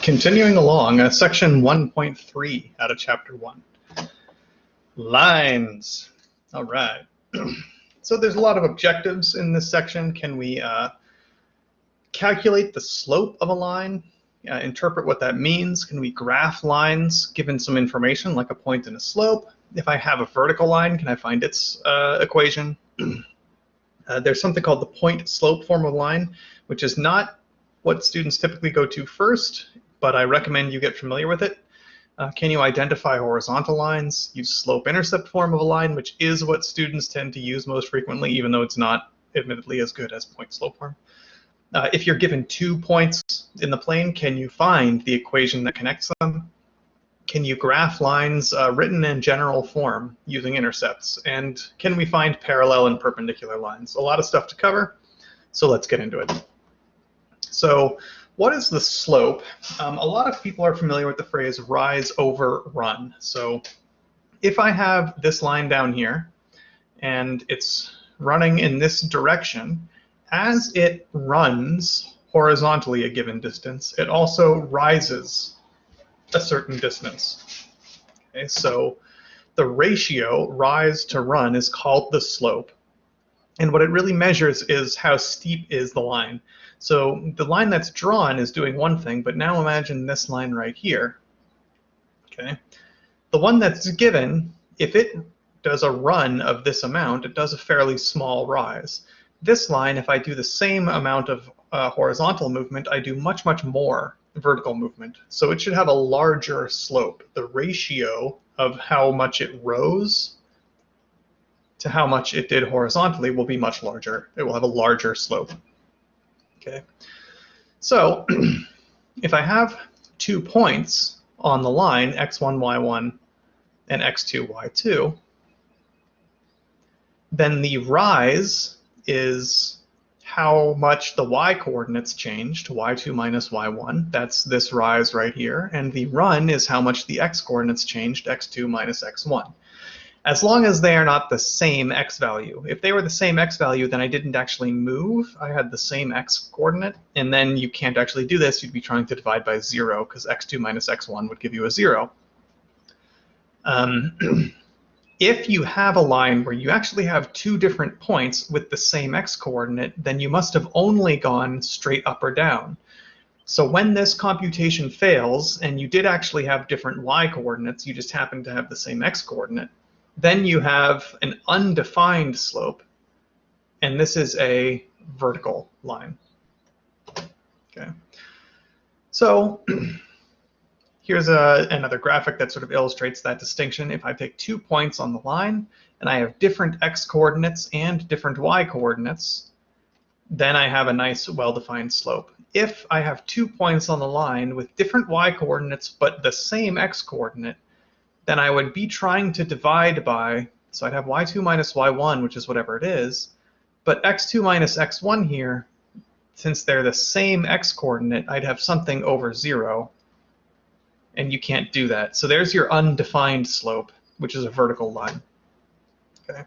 Continuing along, section 1.3 out of chapter 1. Lines. All right. So there's a lot of objectives in this section. Can we calculate the slope of a line, interpret what that means? Can we graph lines given some information like a point and a slope? If I have a vertical line, can I find its equation? There's something called the point slope form of line, which is not what students typically go to first, but I recommend you get familiar with it. Can you identify horizontal lines? Use slope intercept form of a line, which is what students tend to use most frequently, even though it's not admittedly as good as point slope form. If you're given 2 points in the plane, can you find the equation that connects them? Can you graph lines written in general form using intercepts? And can we find parallel and perpendicular lines? A lot of stuff to cover, so let's get into it. So what is the slope? A lot of people are familiar with the phrase rise over run. So if I have this line down here and it's running in this direction, as it runs horizontally a given distance, it also rises a certain distance. Okay, so the ratio rise to run is called the slope. And what it really measures is how steep is the line. So the line that's drawn is doing one thing, but now imagine this line right here. Okay, the one that's given, if it does a run of this amount, it does a fairly small rise. This line, if I do the same amount of horizontal movement, I do much, much more vertical movement. So it should have a larger slope. The ratio of how much it rose to how much it did horizontally will be much larger. It will have a larger slope. Okay, so if I have 2 points on the line, x1, y1, and x2, y2, then the rise is how much the y-coordinates changed, y2 minus y1. That's this rise right here. And the run is how much the x-coordinates changed, x2 minus x1. As long as they are not the same x value. If they were the same x value, then I didn't actually move. I had the same x coordinate, and then you can't actually do this. You'd be trying to divide by 0, because x2 minus x1 would give you a 0. If you have a line where you actually have 2 different points with the same x coordinate, then you must have only gone straight up or down. So when this computation fails, and you did actually have different y coordinates, you just happen to have the same x coordinate, then you have an undefined slope, and this is a vertical line. Okay, so here's another graphic that sort of illustrates that distinction. If I take 2 points on the line, and I have different x coordinates and different y coordinates, then I have a nice, well-defined slope. If I have 2 points on the line with different y coordinates but the same x coordinate, then I would be trying to divide by, so I'd have y2 minus y1, which is whatever it is, but x2 minus x1 here, since they're the same x coordinate, I'd have something over 0, and you can't do that. So there's your undefined slope, which is a vertical line. Okay.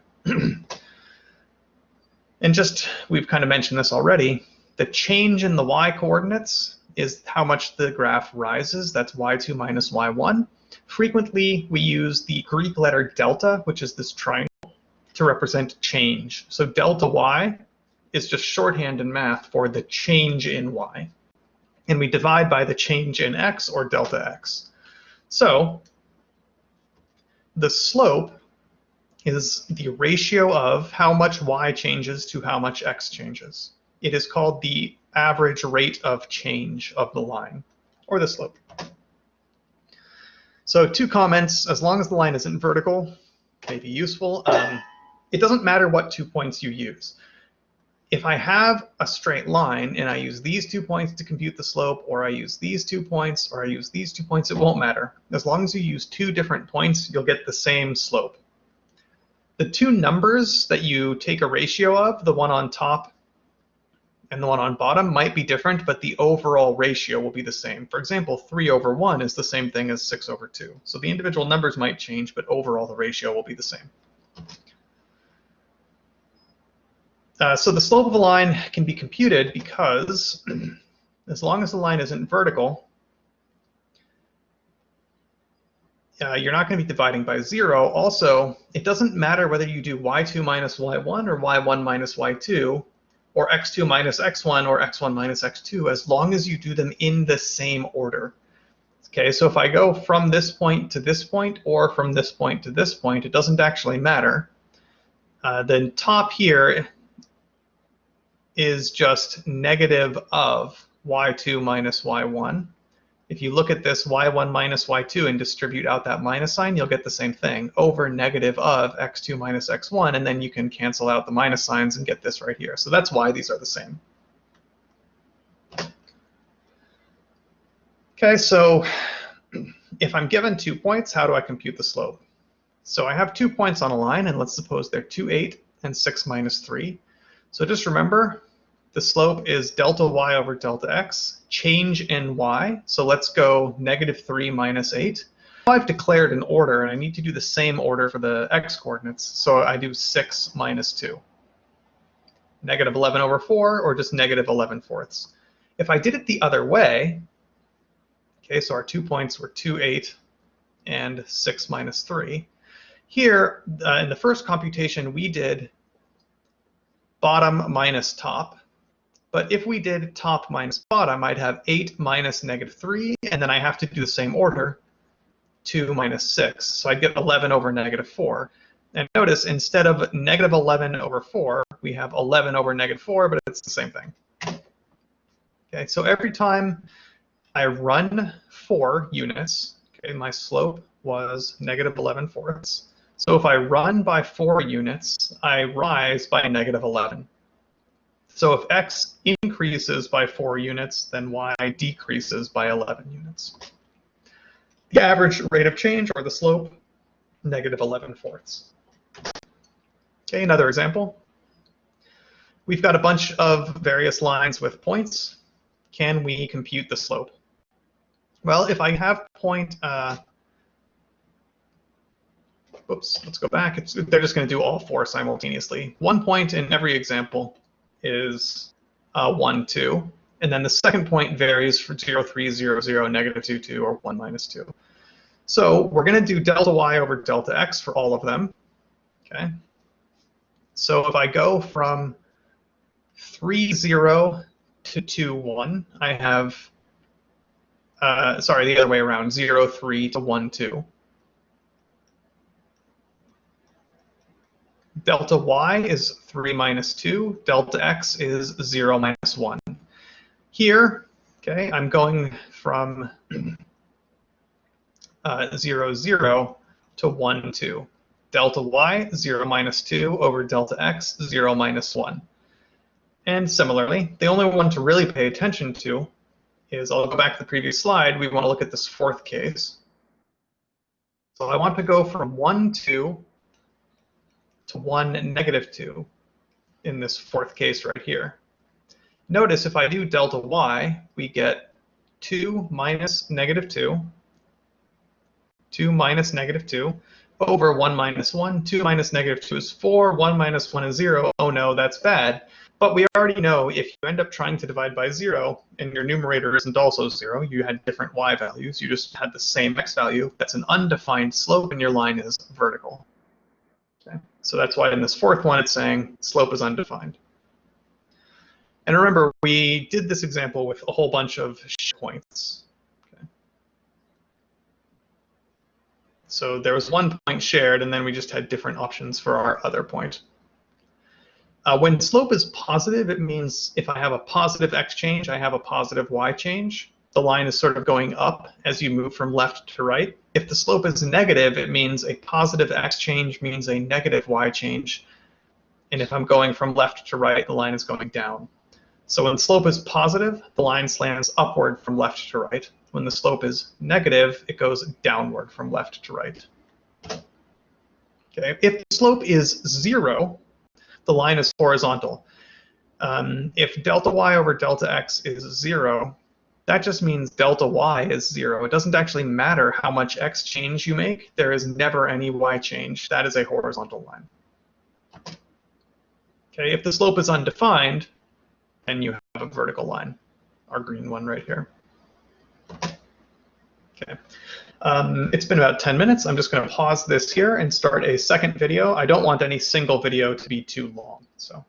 And just, we've kind of mentioned this already, the change in the y coordinates is how much the graph rises. That's y2 minus y1. Frequently, we use the Greek letter delta, which is this triangle, to represent change. So delta y is just shorthand in math for the change in y. And we divide by the change in x, or delta x. So the slope is the ratio of how much y changes to how much x changes. It is called the average rate of change of the line, or the slope. So 2 comments: as long as the line isn't vertical, may be useful. It doesn't matter what 2 points you use. If I have a straight line and I use these 2 points to compute the slope, or I use these 2 points, or I use these 2 points, it won't matter. As long as you use 2 different points, you'll get the same slope. The 2 numbers that you take a ratio of, the one on top and the one on bottom, might be different, but the overall ratio will be the same. For example, 3 over 1 is the same thing as 6 over 2. So the individual numbers might change, but overall the ratio will be the same. So the slope of a line can be computed because as long as the line isn't vertical, you're not going to be dividing by 0. Also, it doesn't matter whether you do y2 minus y1 or y1 minus y2 or x2 minus x1 or x1 minus x2, as long as you do them in the same order. Okay, so if I go from this point to this point or from this point to this point, it doesn't actually matter. The top here is just negative of y2 minus y1. If you look at this y1 minus y2 and distribute out that minus sign, you'll get the same thing, over negative of x2 minus x1, and then you can cancel out the minus signs and get this right here. So that's why these are the same. Okay, so if I'm given 2 points, how do I compute the slope? So I have 2 points on a line, and let's suppose they're 2, 8, and 6 minus 3. So just remember, the slope is delta y over delta x, change in y. So let's go negative 3 minus 8. Now I've declared an order, and I need to do the same order for the x coordinates. So I do 6 minus 2. Negative 11 over 4, or just negative 11 fourths. If I did it the other way, okay, so our 2 points were 2, 8, and 6 minus 3. Here, in the first computation, we did bottom minus top. But if we did top minus bottom, I'd have 8 minus negative 3, and then I have to do the same order, 2 minus 6. So I'd get 11 over negative 4. And notice, instead of negative 11 over 4, we have 11 over negative 4, but it's the same thing. Okay, so every time I run 4 units, okay, my slope was negative 11 fourths. So if I run by 4 units, I rise by negative 11. So if x increases by 4 units, then y decreases by 11 units. The average rate of change, or the slope, negative 11 fourths. Okay, another example. We've got a bunch of various lines with points. Can we compute the slope? Well, if I have point, oops, let's go back. They're just going to do all 4 simultaneously. 1 point in every example is 1, 2. And then the second point varies from 0, 3, 0, 0, negative 2, 2, or 1, minus 2. So we're going to do delta y over delta x for all of them. Okay. So if I go from 3, 0 to 2, 1, I have, sorry, the other way around, 0, 3 to 1, 2. Delta y is 3 minus 2. Delta x is 0 minus 1. Here, okay, I'm going from 0, 0 to 1, 2. Delta y, 0 minus 2 over delta x, 0 minus 1. And similarly, the only one to really pay attention to is, I'll go back to the previous slide, we want to look at this 4th case. So I want to go from 1, 2 to 1, negative 2 in this 4th case right here. Notice if I do delta y, we get 2 minus negative 2, 2 minus negative 2, over 1 minus 1. 2 minus negative 2 is 4, 1 minus 1 is 0. Oh no, that's bad. But we already know if you end up trying to divide by 0 and your numerator isn't also 0, you had different y values, you just had the same x value, that's an undefined slope and your line is vertical. Okay. So that's why in this 4th one it's saying slope is undefined. And remember, we did this example with a whole bunch of points. Okay. So there was 1 point shared, and then we just had different options for our other point. When slope is positive, it means if I have a positive x change, I have a positive y change. The line is sort of going up as you move from left to right. If the slope is negative, it means a positive x change means a negative y change. And if I'm going from left to right, the line is going down. So when slope is positive, the line slants upward from left to right. When the slope is negative, it goes downward from left to right. Okay. If the slope is 0, the line is horizontal. If delta y over delta x is 0, that just means delta y is 0. It doesn't actually matter how much x change you make. There is never any y change. That is a horizontal line. Okay, if the slope is undefined, then you have a vertical line, our green one right here. Okay. It's been about 10 minutes. I'm just going to pause this here and start a second video. I don't want any single video to be too long. So